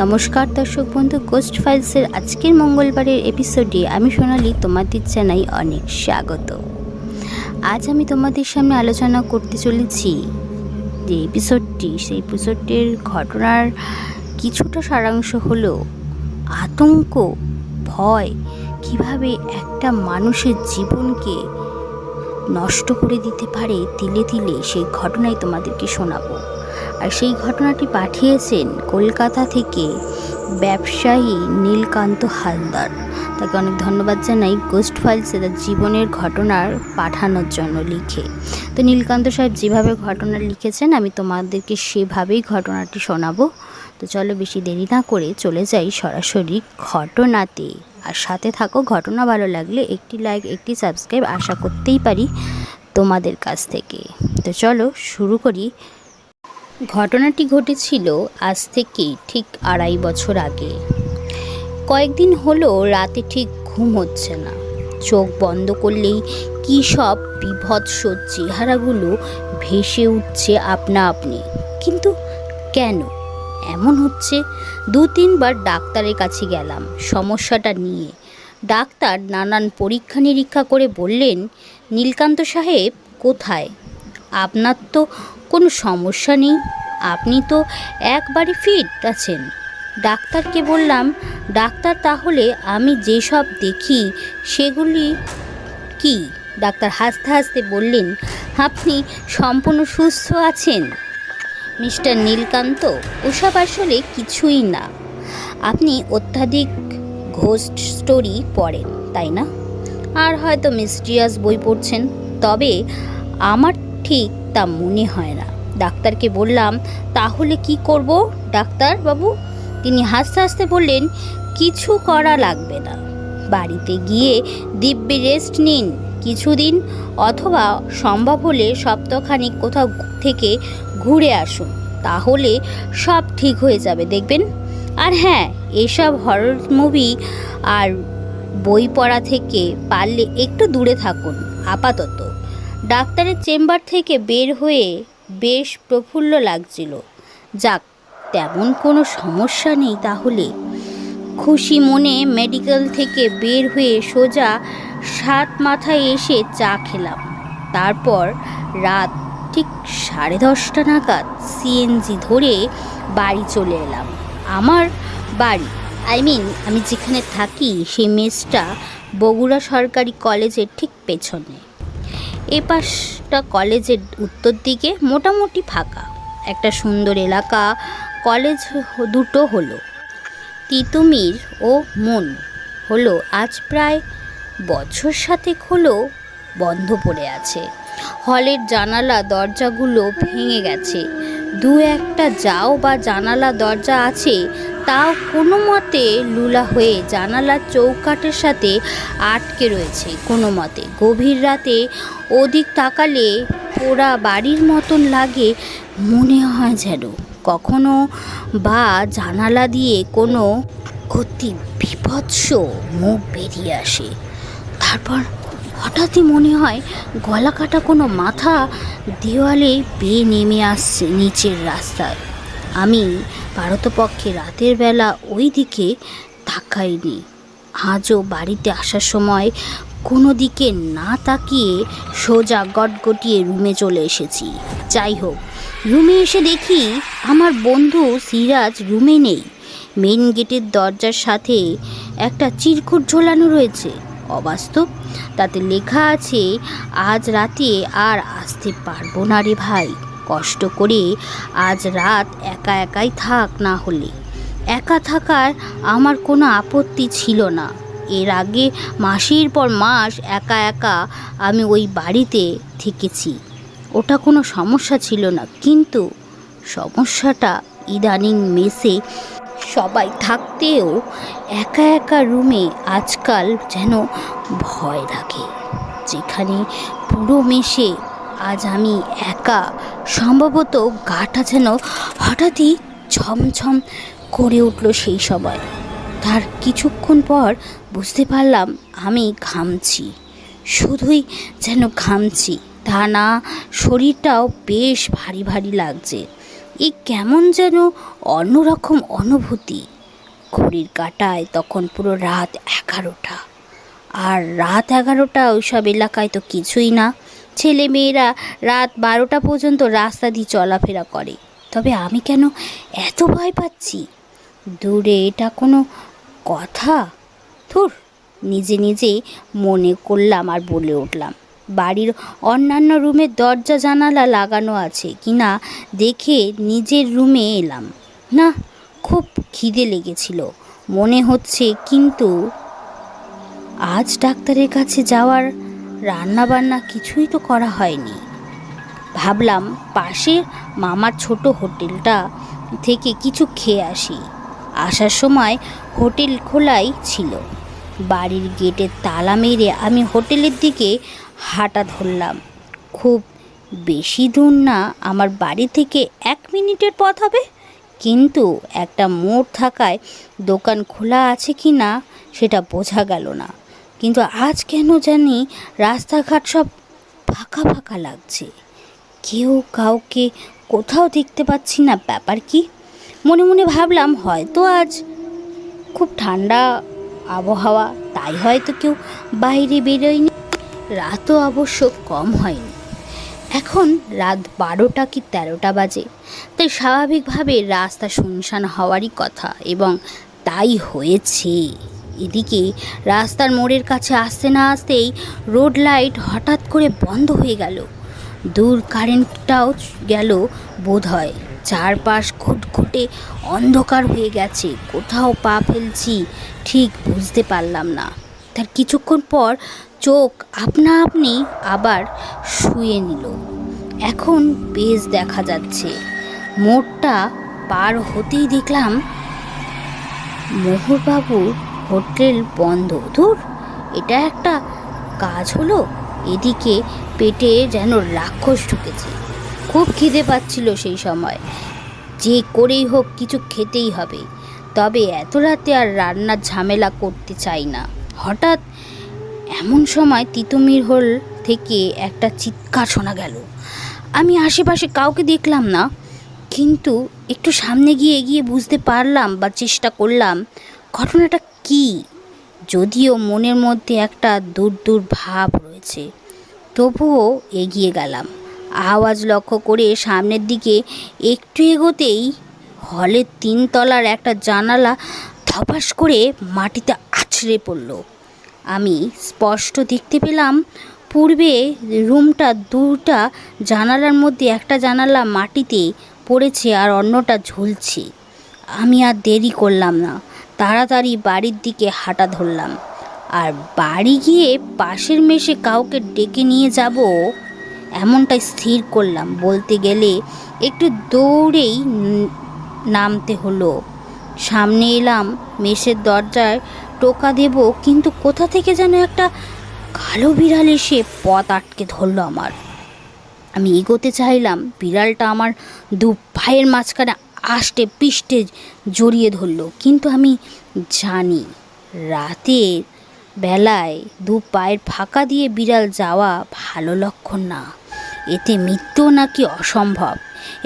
নমস্কার দর্শক বন্ধু, গোস্ট ফাইলসের আজকের মঙ্গলবারের এপিসোডে আমি সোনালি তোমাদের জানাই অনেক স্বাগত। আজ আমি তোমাদের সামনে আলোচনা করতে চলেছি যে সেই এপিসোডটির ঘটনার কিছুটা সারাংশ হলো আতঙ্ক, ভয় কিভাবে একটা মানুষের জীবনকে নষ্ট করে দিতে পারে তিলে তিলে, সেই ঘটনাই তোমাদেরকে শোনাবো। আর সেই ঘটনাটি পাঠিয়েছেন কলকাতা থেকে ব্যবসায়ী নীলকান্ত হালদার। তাকে অনেক ধন্যবাদ জানাই গোস্ট ফাইলসে তার জীবনের ঘটনার পাঠানোর জন্য লিখে। তো নীলকান্ত সাহেব যেভাবে ঘটনা লিখেছেন আমি তোমাদেরকে সেভাবেই ঘটনাটি শোনাবো। তো চলো বেশি দেরি না করে চলে যাই সরাসরি ঘটনাতে। আর সাথে থাকো। ঘটনা ভালো লাগলে একটি লাইক, একটি সাবস্ক্রাইব আশা করতেই পারি তোমাদের কাছ থেকে। তো চলো শুরু করি। ঘটনাটি ঘটেছিল আজ থেকে ঠিক 2.5 বছর আগে। কয়েকদিন হলো রাতে ঠিক ঘুম হচ্ছে না। চোখ বন্ধ করলেই কী সব বীভৎস চেহারাগুলো ভেসে উঠছে আপনা আপনি। কিন্তু কেন এমন হচ্ছে? 2-3 বার ডাক্তারের কাছে গেলাম সমস্যাটা নিয়ে। ডাক্তার নানান পরীক্ষা নিরীক্ষা করে বললেন, নীলকান্ত সাহেব কোথায়, আপনার তো কোনো সমস্যা নেই, আপনি তো একবারে ফিট আছেন। ডাক্তারকে বললাম, ডাক্তার তাহলে আমি যেসব দেখি সেগুলি কি? ডাক্তার হাসতে হাসতে বললেন, আপনি সম্পূর্ণ সুস্থ আছেন মিস্টার নীলকান্ত, ওসব আসলে কিছুই না। আপনি অত্যাধিক ঘোস্ট স্টোরি পড়েন তাই না, আর হয়তো মিস্টিরিয়াস বই পড়ছেন, তবে আমার ঠিক তা মনে হয় না। ডাক্তারকে বললাম, তাহলে কি করব ডাক্তার বাবু? তিনি হাসতে হাসতে বললেন, কিছু করা লাগবে না, বাড়িতে গিয়ে দিব্যি রেস্ট নিন কিছুদিন, অথবা সম্ভব হলে সপ্তাহখানিক কোথাও থেকে ঘুরে আসুন, তাহলে সব ঠিক হয়ে যাবে দেখবেন। আর হ্যাঁ, এসব হরর মুভি আর বই পড়া থেকে পারলে একটু দূরে থাকুন আপাতত। ডাক্তারের চেম্বার থেকে বের হয়ে বেশ প্রফুল্ল লাগছিল। যাক, তেমন কোনো সমস্যা নেই তাহলে। খুশি মনে মেডিকেল থেকে বের হয়ে সোজা 7 মাথায় এসে চা খেলাম। তারপর রাত ঠিক 10:30 নাগাদ সিএনজি ধরে বাড়ি চলে এলাম। আমার বাড়ি, আমি যেখানে থাকি সেই মেসটা বগুড়া সরকারি কলেজের ঠিক পেছনে। এ পাশটা কলেজের উত্তর দিকে মোটামুটি ফাঁকা একটা সুন্দর এলাকা। কলেজ দুটো হলো, তিতুমির ও মুন হলো আজ প্রায় বছর 7 হলো বন্ধ পড়ে আছে। হলের জানালা দরজাগুলো ভেঙে গেছে। 2-1টা যাও বা জানালা দরজা আছে, তাও কোনো মতে লুলা হয়ে জানালার চৌকাঠের সাথে আটকে রয়েছে কোনো মতে। গভীর রাতে ওদিক তাকালে পোড়া বাড়ির মতন লাগে, মনে হয় যেন কখনো বা জানালা দিয়ে কোনো অতি বিভৎস মুখ বেরিয়ে আসে। তারপর হঠাৎই মনে হয় গলা কাটা কোনো মাথা দেওয়ালে বেয়ে নেমে আসছে নিচের রাস্তায়। আমি পারতপক্ষে রাতের বেলা ওই দিকে তাকাইনি। আজও বাড়িতে আসার সময় কোনো দিকে না তাকিয়ে সোজা গটগটিয়ে রুমে চলে এসেছি। যাই হোক, রুমে এসে দেখি আমার বন্ধু সিরাজ রুমে নেই। মেন গেটের দরজার সাথে একটা চিরকুট ঝোলানো রয়েছে। অবাস্তব, তাতে লেখা আছে, আজ রাতে আর আসতে পারবো না রে ভাই, কষ্ট করে আজ রাত একা একাই থাক। না হলে একা থাকার আমার কোনো আপত্তি ছিল না। এর আগে মাসের পর মাস একা একা আমি ওই বাড়িতে থেকেছি, ওটা কোনো সমস্যা ছিল না। কিন্তু সমস্যাটা ইদানিং মেসে সবাই থাকতেও একা একা রুমে আজকাল যেন ভয় লাগে। যেখানে পুরো মেসে আজ আমি একা, সম্ভবত গাটা যেন হঠাৎই ছমছম করে উঠল সেই সময়। তার কিছুক্ষণ পর বুঝতে পারলাম আমি ঘামছি, শুধুই যেন ঘামছি তা না, শরীরটাও বেশ ভারী ভারী লাগছে। এই কেমন যেন অন্যরকম অনুভূতি। ঘড়ির কাঁটায় তখন পুরো রাত 11টা। আর রাত 11টা ওইসব এলাকায় তো কিছুই না, ছেলে মেয়েরা রাত 12টা পর্যন্ত রাস্তা দিয়ে চলাফেরা করে। তবে আমি কেন এত ভয় পাচ্ছি? দূরে এটা কোনো কথা? ধুর, নিজে নিজে মনে করলাম আর বলে উঠলাম, বাড়ির অন্যান্য রুমের দরজা জানালা লাগানো আছে কি না দেখে নিজের রুমে এলাম। না, খুব খিদে লেগেছিল মনে হচ্ছে, কিন্তু আজ ডাক্তারের কাছে যাওয়ার রান্না বান্না কিছুই তো করা হয়নি। ভাবলাম পাশের মামার ছোট হোটেলটা থেকে কিছু খেয়ে আসি। আসার সময় হোটেল খোলাই ছিল। বাড়ির গেটে তালা মেরে আমি হোটেলের দিকে হাঁটা ধরলাম। খুব বেশি দূর না, আমার বাড়ি থেকে 1 মিনিটের পথ হবে। কিন্তু একটা মোড় থাকায় দোকান খোলা আছে কি না সেটা বোঝা গেল না। কিন্তু আজ কেন জানি রাস্তাঘাট সব ফাঁকা ফাঁকা লাগছে, কেউ কাউকে কোথাও দেখতে পাচ্ছি না। ব্যাপার কি? মনে মনে ভাবলাম হয়তো আজ খুব ঠান্ডা আবহাওয়া, তাই হয়তো কেউ বাইরে বেরোয়নি। রাতও অবশ্য কম হয়নি, এখন রাত 12টা কি 13টা বাজে, তাই স্বাভাবিকভাবে রাস্তা শুনশান হওয়ারই কথা, এবং তাই হয়েছে। এদিকে রাস্তার মোড়ের কাছে আসতে না আসতেই রোড লাইট হঠাৎ করে বন্ধ হয়ে গেল। দূর কারেন্টটাও গেল বোধ হয়। চারপাশ ঘুটঘুটে অন্ধকার হয়ে গেছে, কোথাও পা ফেলছি ঠিক বুঝতে পারলাম না। তার কিছুক্ষণ পর চোখ আপনা আপনি আবার শুয়ে নিল। এখন বেশ দেখা যাচ্ছে। মোড়টা পার হতেই দেখলাম মোহরবাবুর হোটেল বন্ধ। ধুর, এটা একটা কাজ হলো। এদিকে পেটে যেন রাক্ষস ঢুকেছে। খুব খিদে পাচ্ছিল সেই সময়, যে করেই হোক কিছু খেতেই হবে। তবে এত রাতে আর রান্নার ঝামেলা করতে চাই না। হঠাৎ এমন সময় তিতুমির হোল থেকে একটা চিৎকার শোনা গেল। আমি আশেপাশে কাউকে দেখলাম না, কিন্তু একটু সামনে গিয়ে এগিয়ে বুঝতে পারলাম বা চেষ্টা করলাম ঘটনাটা কি। যদিও মনের মধ্যে একটা দূর দূর ভাব রয়েছে, তবুও এগিয়ে গেলাম। আওয়াজ লক্ষ্য করে সামনের দিকে একটু এগোতেই হলের 3 তলার একটা জানালা ধপাস করে মাটিতে আছড়ে পড়ল। আমি স্পষ্ট দেখতে পেলাম পূর্বে রুমটা 2টা জানালার মধ্যে একটা জানালা মাটিতে পড়েছে আর অন্যটা ঝুলছে। আমি আর দেরি করলাম না, তাড়াতাড়ি বাড়ির দিকে হাঁটা ধরলাম। আর বাড়ি গিয়ে পাশের মেসে কাউকে ডেকে নিয়ে যাব এমনটাই স্থির করলাম। বলতে গেলে একটু দৌড়েই নামতে হলো। সামনে এলাম, মেসের দরজায় টোকা দেব, কিন্তু কোথা থেকে যেন একটা কালো বিড়াল এসে পথ আটকে ধরলো আমার। আমি এগোতে চাইলাম, বিড়ালটা আমার 2 পায়ের মাঝখানে আষ্টে পৃষ্ঠে জড়িয়ে ধরলো। কিন্তু আমি জানি রাতের বেলায় 2 পায়ের ফাঁকা দিয়ে বিড়াল যাওয়া ভালো লক্ষণ না, এতে মৃত্যু নাকি অসম্ভব।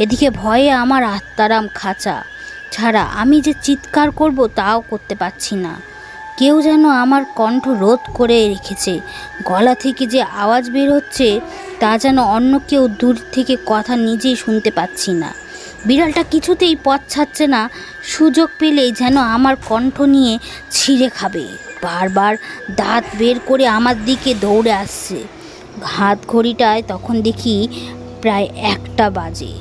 এদিকে ভয়ে আমার আত্মারাম খাঁচা ছাড়া আমি যে চিৎকার করব তাও করতে পারছি না। কেউ যেন আমার কণ্ঠ রোধ করে রেখেছে। গলা থেকে যে আওয়াজ বের হচ্ছে তা যেন অন্য কেউ দূর থেকে কথা নিজেই শুনতে পাচ্ছি না। বিড়ালটা কিছুতেই পথ ছাড়ছে না, সুযোগ পেলেই যেন আমার কণ্ঠ নিয়ে ছিঁড়ে খাবে। বারবার দাঁত বের করে আমার দিকে দৌড়ে আসছে। হাত ঘড়িটায় তখন দেখি প্রায় 1টা বাজে।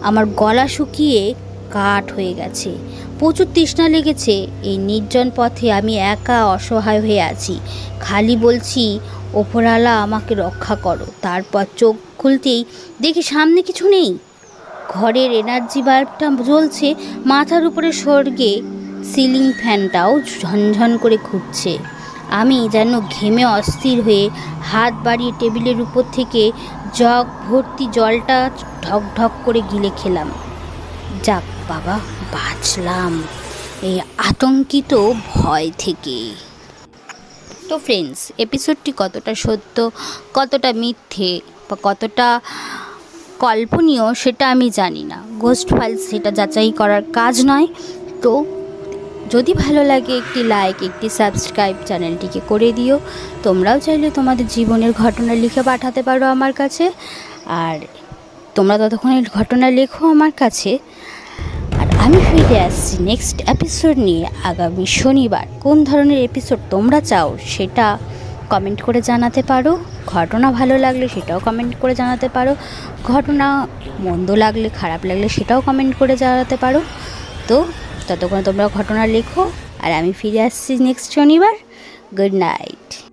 আমার গলা শুকিয়ে কাঠ হয়ে গেছে, প্রচুর তৃষ্ণা লেগেছে। এই নির্জন পথে আমি একা অসহায় হয়ে আছি, খালি বলছি ওপরওয়ালা আমাকে রক্ষা করো। তারপর চোখ খুলতেই দেখি সামনে কিছু নেই। ঘরের এনার্জি বাল্বটা জ্বলছে, মাথার উপরে স্বর্গে সিলিং ফ্যানটাও ঝনঝন করে ঘুরছে। আমি যেন ঘেমে অস্থির হয়ে হাত বাড়িয়ে টেবিলের উপর থেকে জগ ভর্তি জলটা ঢক ঢক করে গিলে খেলাম। যাক বাবা, বাঁচলাম এই আতঙ্কিত ভয় থেকে। তো ফ্রেন্ডস, এপিসোডটি কতটা সত্য, কতটা মিথ্যে বা কতটা কল্পনীয় সেটা আমি জানি না। গোস্ট ফাইলস সেটা যাচাই করার কাজ নয়। তো যদি ভালো লাগে একটি লাইক, একটি সাবস্ক্রাইব চ্যানেলটিকে করে দিও। তোমরাও চাইলে তোমাদের জীবনের ঘটনা লিখে পাঠাতে পারো আমার কাছে। আর তোমরা ততক্ষণ ঘটনা লেখো আমার কাছে। আর আমি ফিরে আসছি নেক্সট এপিসোড নিয়ে আগামী শনিবার। কোন ধরনের এপিসোড তোমরা চাও সেটা কমেন্ট করে জানাতে পারো। ঘটনা ভালো লাগলে সেটাও কমেন্ট করে জানাতে পারো, ঘটনা মন্দ লাগলে, খারাপ লাগলে সেটাও কমেন্ট করে জানাতে পারো। তো ততক্ষণ তোমরা ঘটনা লেখো, আর আমি ফিরে আসছি নেক্সট শনিবার। Good night.